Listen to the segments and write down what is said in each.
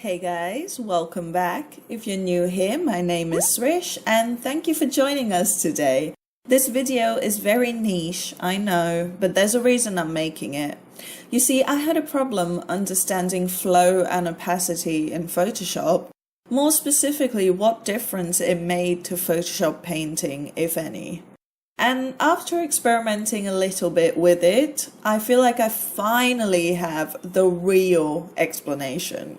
Hey guys, welcome back. If you're new here, my name is Srish and thank you for joining us today. This video is very niche, I know, but there's a reason I'm making it. You see, I had a problem understanding flow and opacity in Photoshop, more specifically what difference it made to Photoshop painting, if any. And after experimenting a little bit with it, I feel like I finally have the real explanation.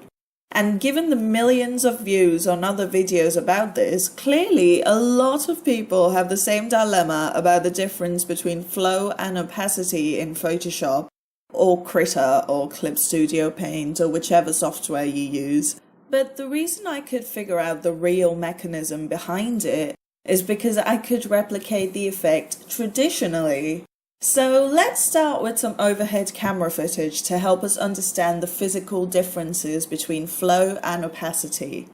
And given the millions of views on other videos about this, clearly a lot of people have the same dilemma about the difference between flow and opacity in Photoshop, or Krita, or Clip Studio Paint, or whichever software you use. But the reason I could figure out the real mechanism behind it is because I could replicate the effect traditionally. So let's start with some overhead camera footage to help us understand the physical differences between flow and opacity.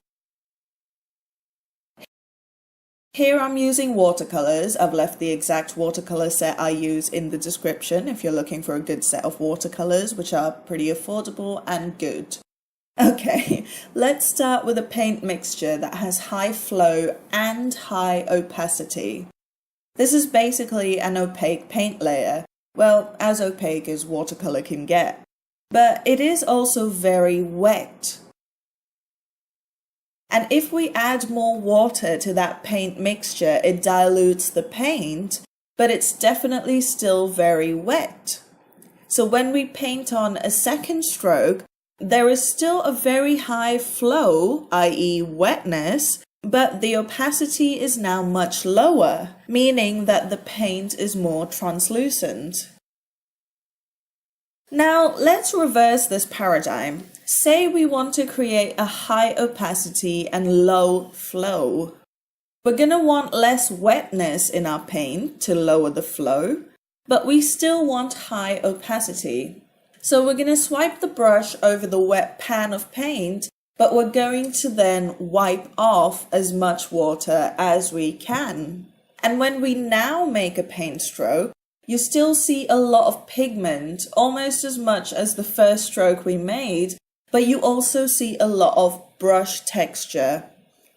Here I'm using watercolors. I've left the exact watercolor set I use in the description if you're looking for a good set of watercolors, which are pretty affordable and good. Okay, let's start with a paint mixture that has high flow and high opacity. This is basically an opaque paint layer, well, as opaque as watercolor can get, but it is also very wet. And if we add more water to that paint mixture, it dilutes the paint, but it's definitely still very wet. So when we paint on a second stroke, there is still a very high flow, i.e. wetness, but the opacity is now much lower, meaning that the paint is more translucent. Now let's reverse this paradigm. Say we want to create a high opacity and low flow. We're going to want less wetness in our paint to lower the flow, but we still want high opacity. So we're going to swipe the brush over the wet pan of paint, but we're going to then wipe off as much water as we can. And when we now make a paint stroke, you still see a lot of pigment, almost as much as the first stroke we made, but you also see a lot of brush texture.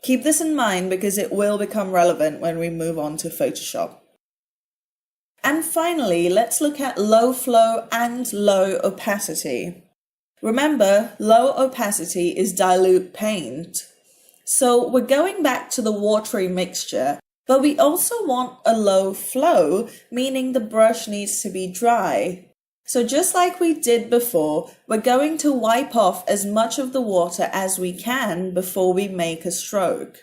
Keep this in mind because it will become relevant when we move on to Photoshop. And finally, let's look at low flow and low opacity. Remember, low opacity is dilute paint. So we're going back to the watery mixture, but we also want a low flow, meaning the brush needs to be dry. So just like we did before, we're going to wipe off as much of the water as we can before we make a stroke.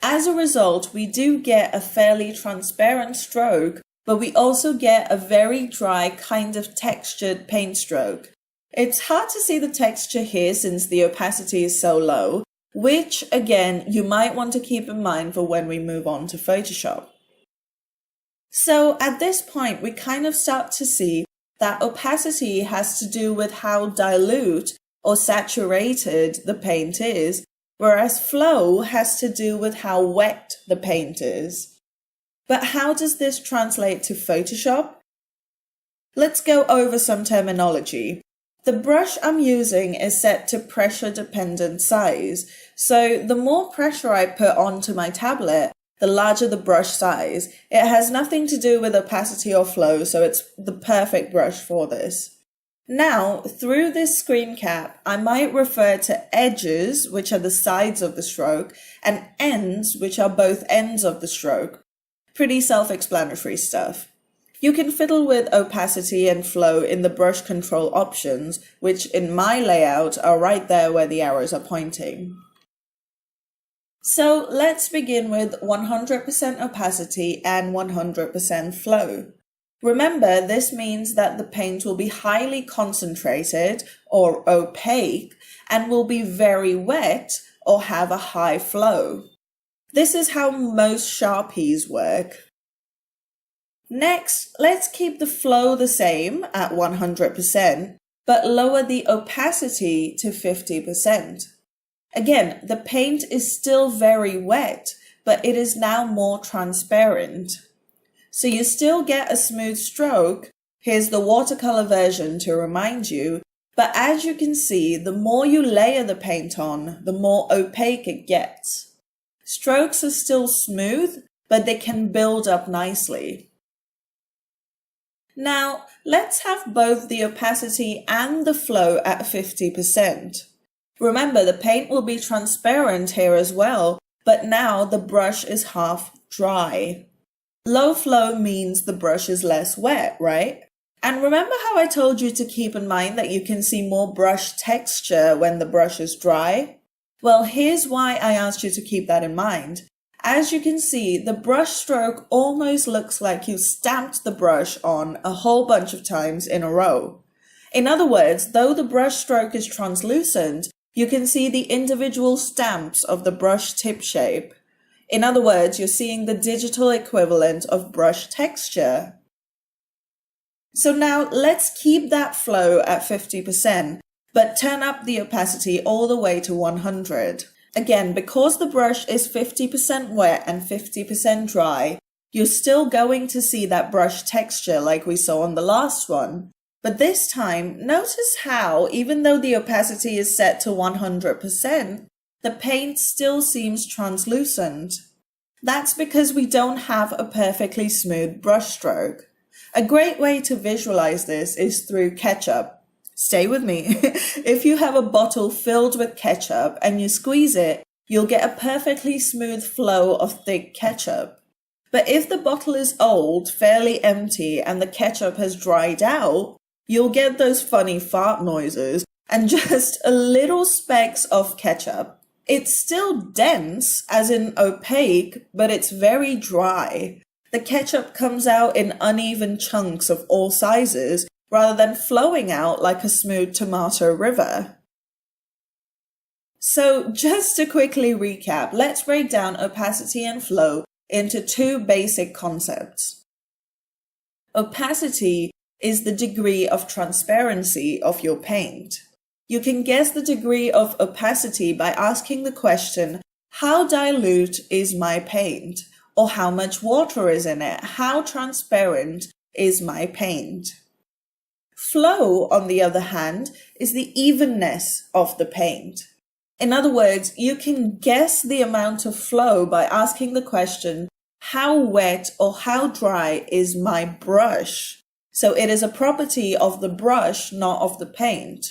As a result, we do get a fairly transparent stroke, but we also get a very dry kind of textured paint stroke. It's hard to see the texture here since the opacity is so low, which again, you might want to keep in mind for when we move on to Photoshop. So at this point, we kind of start to see that opacity has to do with how dilute or saturated the paint is, whereas flow has to do with how wet the paint is. But how does this translate to Photoshop? Let's go over some terminology. The brush I'm using is set to pressure dependent size, so the more pressure I put onto my tablet, the larger the brush size. It has nothing to do with opacity or flow, so it's the perfect brush for this. Now, through this screen cap, I might refer to edges, which are the sides of the stroke, and ends, which are both ends of the stroke. Pretty self-explanatory stuff. You can fiddle with opacity and flow in the brush control options, which in my layout are right there where the arrows are pointing. So let's begin with 100% opacity and 100% flow. Remember, this means that the paint will be highly concentrated or opaque and will be very wet or have a high flow. This is how most Sharpies work. Next, let's keep the flow the same at 100%, but lower the opacity to 50%. Again, the paint is still very wet, but it is now more transparent. So you still get a smooth stroke. Here's the watercolor version to remind you, But as you can see, the more you layer the paint on, the more opaque it gets. Strokes are still smooth, but they can build up nicely. Now, let's have both the opacity and the flow at 50%. Remember, the paint will be transparent here as well, but now the brush is half dry. Low flow means the brush is less wet, right? And remember how I told you to keep in mind that you can see more brush texture when the brush is dry? Well, here's why I asked you to keep that in mind. As you can see, the brush stroke almost looks like you stamped the brush on a whole bunch of times in a row. In other words, though the brush stroke is translucent, you can see the individual stamps of the brush tip shape. In other words, you're seeing the digital equivalent of brush texture. So now let's keep that flow at 50%, but turn up the opacity all the way to 100. Again, because the brush is 50% wet and 50% dry, you're still going to see that brush texture like we saw on the last one. But this time, notice how, even though the opacity is set to 100%, the paint still seems translucent. That's because we don't have a perfectly smooth brush stroke. A great way to visualize this is through ketchup. Stay with me. If you have a bottle filled with ketchup and you squeeze it, you'll get a perfectly smooth flow of thick ketchup. But if the bottle is old, fairly empty, and the ketchup has dried out, you'll get those funny fart noises and just a little specks of ketchup. It's still dense, as in opaque, but it's very dry. The ketchup comes out in uneven chunks of all sizes, rather than flowing out like a smooth tomato river. So just to quickly recap, let's break down opacity and flow into two basic concepts. Opacity is the degree of transparency of your paint. You can guess the degree of opacity by asking the question, how dilute is my paint? Or how much water is in it? How transparent is my paint? Flow, on the other hand, is the evenness of the paint. In other words, you can guess the amount of flow by asking the question, how wet or how dry is my brush? So it is a property of the brush, not of the paint.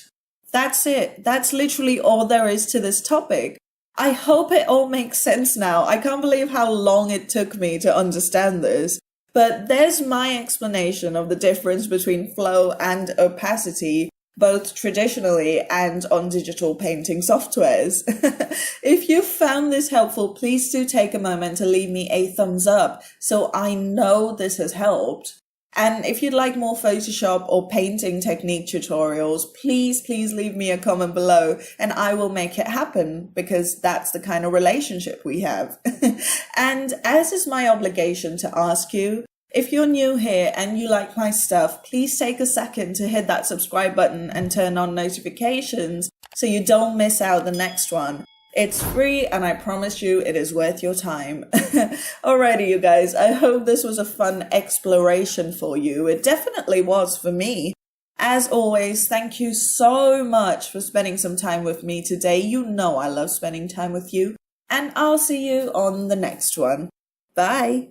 That's it. That's literally all there is to this topic. I hope it all makes sense now. I can't believe how long it took me to understand this. But there's my explanation of the difference between flow and opacity, both traditionally and on digital painting softwares. If you found this helpful, please do take a moment to leave me a thumbs up so I know this has helped. And if you'd like more Photoshop or painting technique tutorials, please leave me a comment below and I will make it happen, because that's the kind of relationship we have. And as is my obligation to ask you, if you're new here and you like my stuff, please take a second to hit that subscribe button and turn on notifications so you don't miss out the next one. It's free and I promise you it is worth your time. Alrighty, you guys, I hope this was a fun exploration for you. It definitely was for me. As always, thank you so much for spending some time with me today. You know I love spending time with you, and I'll see you on the next one. Bye.